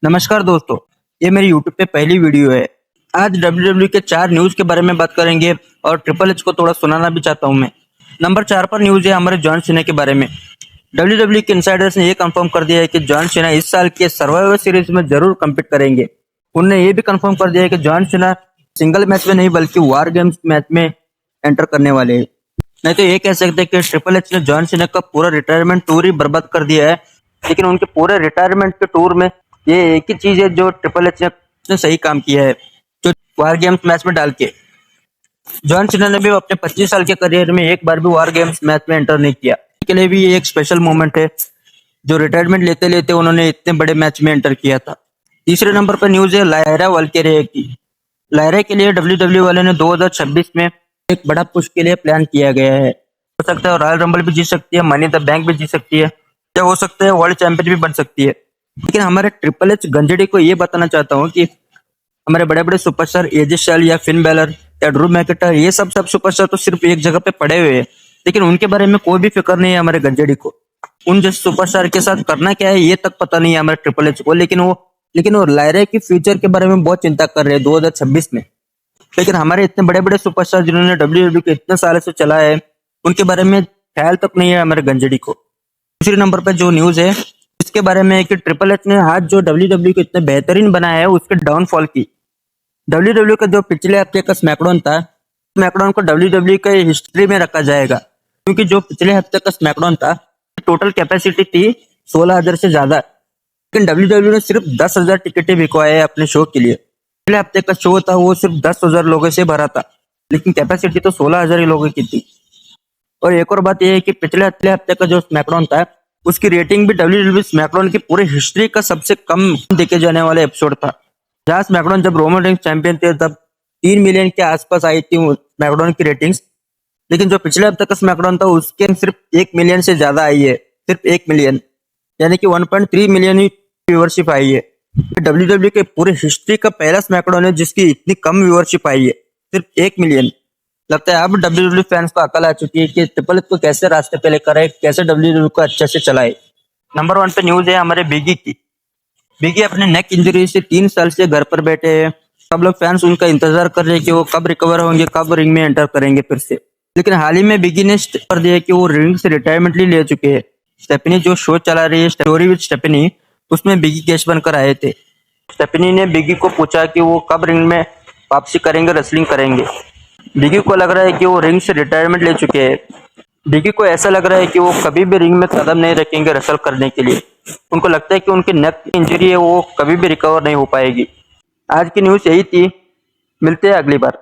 नमस्कार दोस्तों, ये मेरी यूट्यूब पे पहली वीडियो है। आज डब्ल्यूडब्ल्यू के 4 न्यूज़ के बारे में बात करेंगे और ट्रिपल एच को थोड़ा सुनाना भी चाहता हूँ मैं। नंबर 4 पर न्यूज़ है हमारे जॉन सीना के बारे में। डब्ल्यूडब्ल्यू के इनसाइडर्स ने ये कंफर्म कर दिया है कि जॉन सीना इस साल के सर्वाइवर सीरीज में जरूर कम्पीट करेंगे। उन्होंने ये भी कंफर्म कर दिया है कि जॉन सीना सिंगल मैच में नहीं बल्कि वार गेम्स मैच में एंटर करने वाले हैं। नहीं तो ये कह सकते हैं कि ट्रिपल एच ने जॉन सीना का पूरा रिटायरमेंट टूर ही बर्बाद कर दिया है, लेकिन उनके पूरे रिटायरमेंट के टूर में ये एक ही चीज है जो ट्रिपल एच ने सही काम किया है, जो वार गेम्स मैच में डाल के। जॉन सीना ने भी अपने 25 साल के करियर में एक बार भी वार गेम्स मैच में एंटर नहीं किया। के लिए भी ये एक स्पेशल मोमेंट है, जो रिटायरमेंट लेते लेते उन्होंने इतने बड़े मैच में एंटर किया था। तीसरे नंबर पर न्यूज है लायरा वाल्किरिया की। लायरा के लिए डब्ल्यूडब्ल्यू वाले ने 2026 में एक बड़ा पुश के लिए प्लान किया गया है। हो सकता है रॉयल रंबल भी जीत सकती है, मनी द बैंक भी जीत सकती है, या हो सकता है वर्ल्ड चैंपियन भी बन सकती है। लेकिन हमारे ट्रिपल एच गंजड़ी को ये बताना चाहता हूँ कि हमारे बड़े बड़े सुपरस्टार एजे स्टाइल्स या फिन बैलर या ड्रू मैकिंटायर, ये सब सुपरस्टार तो सिर्फ एक जगह पे पड़े हुए हैं, लेकिन उनके बारे में कोई भी फिक्र नहीं है हमारे गंजड़ी को। उन जैसे सुपरस्टार के साथ करना क्या है ये तक पता नहीं है हमारे ट्रिपल एच को। लेकिन वो लायरा की फ्यूचर के बारे में बहुत चिंता कर रहे हैं 2026 में। लेकिन हमारे इतने बड़े बड़े सुपरस्टार जिन्होंने डब्ल्यूडब्ल्यू के इतने सालों से चला है, उनके बारे में ख्याल तक नहीं है हमारे गंजड़ी को। दूसरे नंबर पर जो न्यूज है इसके बारे में है कि ट्रिपल एच ने आज जो डब्ल्यूडब्ल्यू को इतने बेहतरीन बनाया है उसके डाउनफॉल की। डब्ल्यूडब्ल्यू का जो पिछले हफ्ते का स्मैकडाउन था, स्मैकडाउन को डब्ल्यूडब्ल्यू के हिस्ट्री में रखा जाएगा, क्योंकि जो पिछले हफ्ते का स्मैकडाउन था टोटल कैपेसिटी थी 16,000 से ज्यादा, लेकिन डब्ल्यूडब्ल्यू ने सिर्फ 10,000 टिकटें बिकवाए अपने शो के लिए। पिछले हफ्ते का शो था वो सिर्फ 10,000 लोगों से भरा था, लेकिन कैपेसिटी तो 16,000 ही लोगों की थी। और एक और बात यह है कि पिछले हफ्ते का जो स्मैकडाउन था उसकी रेटिंग भी डब्ल्यूडब्ल्यू स्मैकडाउन की पूरी हिस्ट्री का सबसे कम देखे जाने वाला एपिसोड था। जहां स्मैकडाउन जब रोमन रेंस चैंपियन थे तब 3 मिलियन के आसपास आई थी स्मैकडाउन की रेटिंग्स, लेकिन जो पिछले हफ्ते का स्मैकडाउन था उसके सिर्फ 1 मिलियन से ज्यादा आई है, सिर्फ 1 मिलियन, यानी कि 1.3 मिलियन ही व्यूअरशिप आई है। डब्ल्यूडब्ल्यू के पूरे हिस्ट्री का पहला स्मैकडाउन है जिसकी इतनी कम व्यूअरशिप आई है, सिर्फ 1 मिलियन। लगता है अब डब्ल्यूडब्ल्यू फैंस को अकल आ चुकी है कि ट्रिपल एच को कैसे रास्ते पे लेकर आए, कैसे डब्ल्यूडब्ल्यू को अच्छे से चलाए। नंबर 1 पे न्यूज है हमारे बिगी की। बिगी अपने नेक इंजरी से 3 साल से घर पर बैठे हैं। सब लोग फैंस उनका इंतजार कर रहे हैं कि वो कब रिकवर होंगे, कब रिंग में एंटर करेंगे फिर से। लेकिन हाल ही में बिगी ने कर दिया कि वो रिंग से रिटायरमेंट ले चुके हैं। स्टेफनी जो शो चला रही है स्टोरी विद स्टेफनी, उसमें बिगी गेस्ट बनकर आए थे। स्टेफनी ने बिगी को पूछा कि वो कब रिंग में वापसी करेंगे, रेसलिंग करेंगे। बिगी को लग रहा है कि वो रिंग से रिटायरमेंट ले चुके हैं। बिगी को ऐसा लग रहा है कि वो कभी भी रिंग में कदम नहीं रखेंगे रेसल करने के लिए। उनको लगता है कि उनकी नेक इंजरी है वो कभी भी रिकवर नहीं हो पाएगी। आज की न्यूज़ यही थी, मिलते हैं अगली बार।